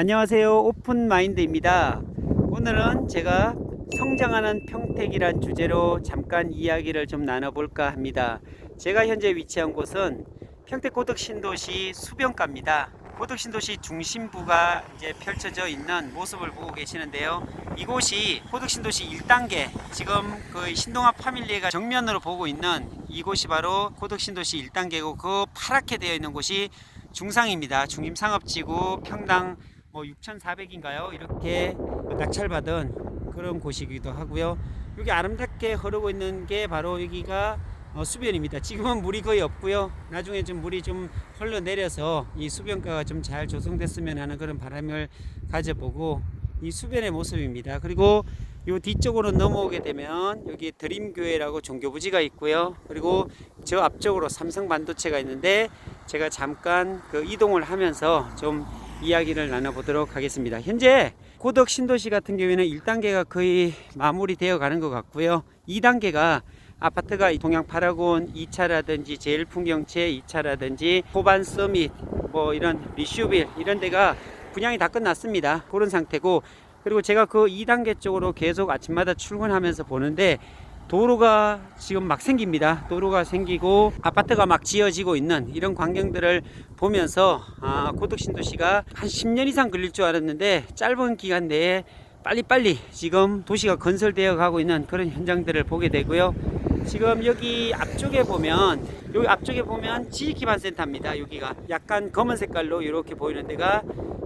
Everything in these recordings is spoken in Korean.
안녕하세요. 오픈마인드입니다. 오늘은 제가 성장하는 평택이란 주제로 잠깐 이야기를 좀 나눠볼까 합니다. 제가 현재 위치한 곳은 평택 고덕신도시 수변가입니다. 고덕신도시 중심부가 이제 펼쳐져 있는 모습을 보고 계시는데요. 이곳이 고덕신도시 1단계, 지금 그 신동아 파밀리가 정면으로 보고 있는 이곳이 바로 고덕신도시 1단계고, 그 파랗게 되어 있는 곳이 중상입니다. 중심상업지구 평당 6,400인가요? 이렇게 낙찰받은 그런 곳이기도 하고요. 여기 아름답게 흐르고 있는 게 바로 여기가 수변입니다. 지금은 물이 거의 없고요. 나중에 좀 물이 좀 흘러내려서 이 수변가가 좀 잘 조성됐으면 하는 그런 바람을 가져보고, 이 수변의 모습입니다. 그리고 요 뒤쪽으로 넘어오게 되면 여기 드림교회라고 종교부지가 있고요. 그리고 저 앞쪽으로 삼성반도체가 있는데, 제가 잠깐 그 이동을 하면서 좀 이야기를 나눠보도록 하겠습니다. 현재 고덕 신도시 같은 경우에는 1단계가 거의 마무리되어 가는 것 같고요. 2단계가 아파트가 동양 파라곤 2차라든지 제일풍경채 2차라든지 호반 서밋 이런 리슈빌 이런 데가 분양이 다 끝났습니다. 그런 상태고, 그리고 제가 그 2단계 쪽으로 계속 아침마다 출근하면서 보는데 도로가 지금 막 생깁니다. 도로가 생기고 아파트가 막 지어지고 있는 이런 광경들을 보면서 고덕신도시가 한 10년 이상 걸릴 줄 알았는데 짧은 기간 내에 빨리빨리 지금 도시가 건설되어 가고 있는 그런 현장들을 보게 되고요. 지금 여기 앞쪽에 보면 지식기반센터입니다. 여기가 약간 검은 색깔로 이렇게 보이는 데가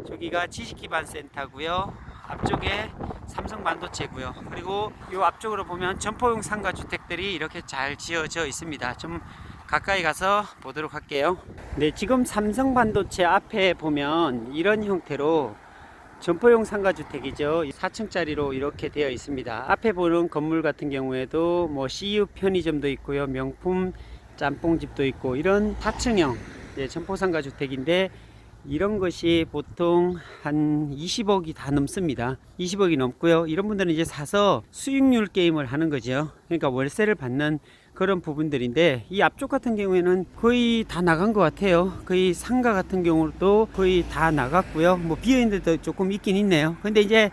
저기가 지식기반센터고요. 앞쪽에 삼성반도체고요. 그리고 이 앞쪽으로 보면 점포용 상가주택들이 이렇게 잘 지어져 있습니다. 좀 가까이 가서 보도록 할게요. 네, 지금 삼성반도체 앞에 보면 이런 형태로 점포용 상가주택이죠. 4층짜리로 이렇게 되어 있습니다. 앞에 보는 건물 같은 경우에도 CU 편의점도 있고요. 명품 짬뽕집도 있고, 이런 4층형 점포 상가주택인데 이런 것이 보통 한 20억이 다 넘습니다. 20억이 넘고요. 이런 분들은 이제 사서 수익률 게임을 하는 거죠. 그러니까 월세를 받는 그런 부분들인데, 이 앞쪽 같은 경우에는 거의 다 나간 것 같아요. 거의 상가 같은 경우도 거의 다 나갔고요. 비어있는 데도 조금 있긴 있네요. 근데 이제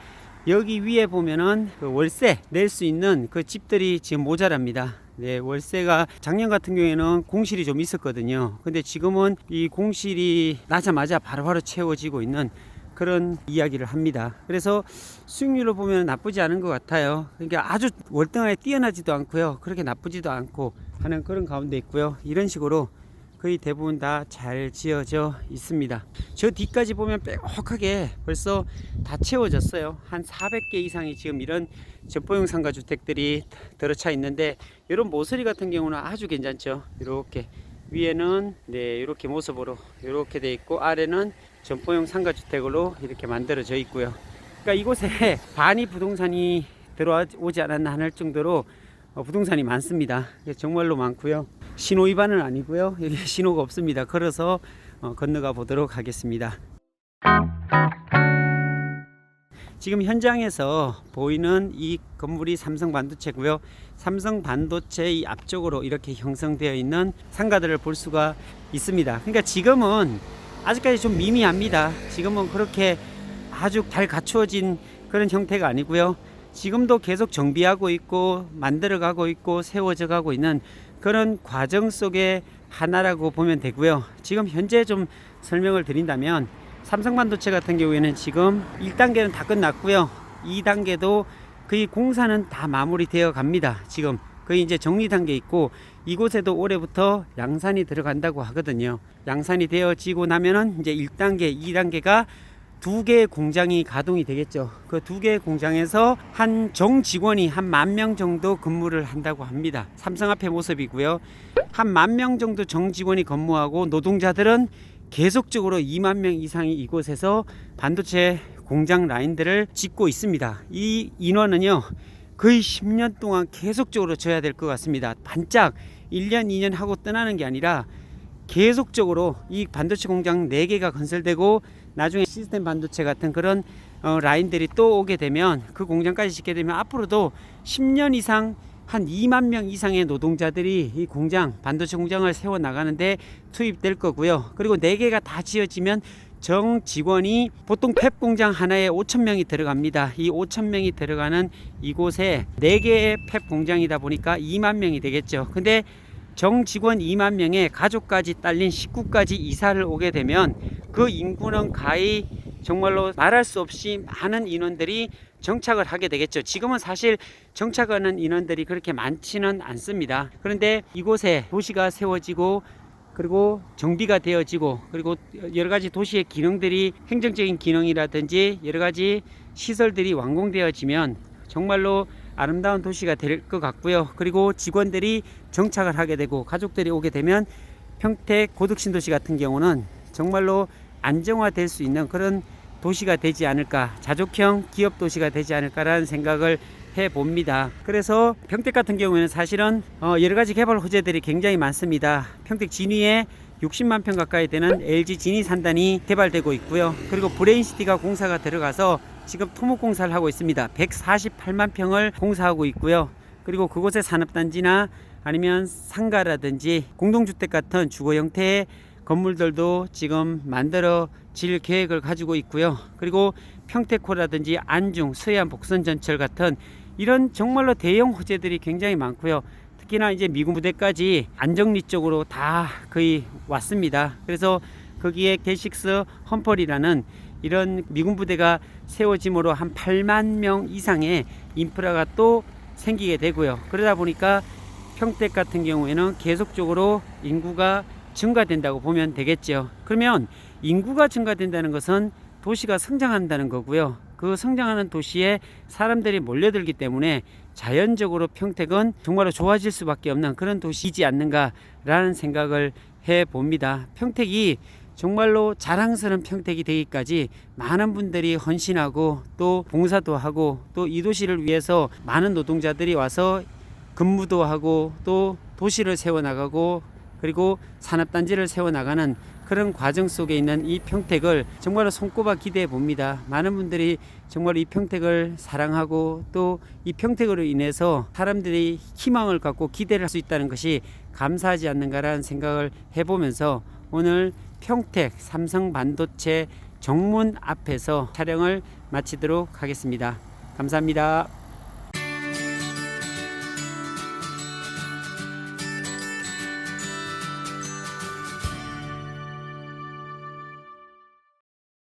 여기 위에 보면은 그 월세 낼 수 있는 그 집들이 지금 모자랍니다. 네, 월세가 작년 같은 경우에는 공실이 좀 있었거든요. 근데 지금은 이 공실이 나자마자 바로바로 채워지고 있는 그런 이야기를 합니다. 그래서 수익률로 보면 나쁘지 않은 것 같아요. 그러니까 아주 월등하게 뛰어나지도 않고요, 그렇게 나쁘지도 않고 하는 그런 가운데 있고요. 이런 식으로 거의 대부분 다 잘 지어져 있습니다. 저 뒤까지 보면 빼곡하게 벌써 다 채워졌어요. 한 400개 이상이 지금 이런 점포용 상가주택들이 들어차 있는데, 이런 모서리 같은 경우는 아주 괜찮죠. 이렇게 위에는 이렇게 모습으로 이렇게 돼 있고, 아래는 점포용 상가주택으로 이렇게 만들어져 있고요. 그러니까 이곳에 반이 부동산이 들어오지 않았나 할 정도로 부동산이 많습니다. 정말로 많고요. 신호 위반은 아니고요. 여기 신호가 없습니다. 걸어서 건너가 보도록 하겠습니다. 지금 현장에서 보이는 이 건물이 삼성반도체고요. 삼성반도체 이 앞쪽으로 이렇게 형성되어 있는 상가들을 볼 수가 있습니다. 그러니까 지금은 아직까지 좀 미미합니다. 지금은 그렇게 아주 잘 갖추어진 그런 형태가 아니고요. 지금도 계속 정비하고 있고 만들어가고 있고 세워져 가고 있는 그런 과정 속의 하나라고 보면 되고요. 지금 현재 좀 설명을 드린다면, 삼성반도체 같은 경우에는 지금 1단계는 다 끝났고요. 2단계도 거의 공사는 다 마무리되어 갑니다. 지금 거의 이제 정리 단계에 있고, 이곳에도 올해부터 양산이 들어간다고 하거든요. 양산이 되어지고 나면은 이제 1단계, 2단계가 2개의 공장이 가동이 되겠죠. 그 2개의 공장에서 한 정 직원이 한 10,000명 정도 근무를 한다고 합니다. 삼성 앞의 모습이고요. 한 10,000명 정도 정 직원이 근무하고, 노동자들은 계속적으로 20,000명 이상이 이곳에서 반도체 공장 라인들을 짓고 있습니다. 이 인원은요 거의 10년 동안 계속적으로 져야 될 것 같습니다. 반짝 1년 2년 하고 떠나는 게 아니라 계속적으로 이 반도체 공장 4개가 건설되고, 나중에 시스템 반도체 같은 그런 라인들이 또 오게 되면, 그 공장까지 짓게 되면 앞으로도 10년 이상 한 2만 명 이상의 노동자들이 이 공장, 반도체 공장을 세워 나가는데 투입될 거고요. 그리고 4개가 다 지어지면 정 직원이 보통 펩 공장 하나에 5,000명이 들어갑니다. 이 5,000명이 들어가는 이곳에 4개의 펩 공장이다 보니까 2만 명이 되겠죠. 근데 정 직원 2만 명에 가족까지 딸린 식구까지 이사를 오게 되면 그 인구는 가히 정말로 말할 수 없이 많은 인원들이 정착을 하게 되겠죠. 지금은 사실 정착하는 인원들이 그렇게 많지는 않습니다. 그런데 이곳에 도시가 세워지고 그리고 정비가 되어지고 그리고 여러 가지 도시의 기능들이 행정적인 기능이라든지 여러 가지 시설들이 완공되어지면 정말로 아름다운 도시가 될 것 같고요. 그리고 직원들이 정착을 하게 되고 가족들이 오게 되면 평택 고덕신도시 같은 경우는 정말로 안정화될 수 있는 그런 도시가 되지 않을까, 자족형 기업 도시가 되지 않을까라는 생각을 해봅니다. 그래서 평택 같은 경우에는 사실은 여러 가지 개발 호재들이 굉장히 많습니다. 평택 진위에 60만 평 가까이 되는 LG 진위 산단이 개발되고 있고요. 그리고 브레인시티가 공사가 들어가서 지금 토목 공사를 하고 있습니다. 148만 평을 공사하고 있고요. 그리고 그곳의 산업단지나 아니면 상가라든지 공동주택 같은 주거 형태의 건물들도 지금 만들어질 계획을 가지고 있고요. 그리고 평택호라든지 안중, 서해안 복선전철 같은 이런 정말로 대형 호재들이 굉장히 많고요. 특히나 이제 미군 부대까지 안정리 쪽으로 다 거의 왔습니다. 그래서 거기에 게식스 험펄이라는 이런 미군 부대가 세워짐으로 한 8만 명 이상의 인프라가 또 생기게 되고요. 그러다 보니까 평택 같은 경우에는 계속적으로 인구가 증가된다고 보면 되겠죠. 그러면 인구가 증가된다는 것은 도시가 성장한다는 거고요. 그 성장하는 도시에 사람들이 몰려들기 때문에 자연적으로 평택은 정말로 좋아질 수밖에 없는 그런 도시이지 않는가라는 생각을 해봅니다. 평택이 정말로 자랑스러운 평택이 되기까지 많은 분들이 헌신하고 또 봉사도 하고 또 이 도시를 위해서 많은 노동자들이 와서 근무도 하고 또 도시를 세워나가고 그리고 산업단지를 세워나가는 그런 과정 속에 있는 이 평택을 정말로 손꼽아 기대해 봅니다. 많은 분들이 정말 이 평택을 사랑하고 또 이 평택으로 인해서 사람들이 희망을 갖고 기대를 할 수 있다는 것이 감사하지 않는가라는 생각을 해보면서 오늘 평택 삼성반도체 정문 앞에서 촬영을 마치도록 하겠습니다. 감사합니다.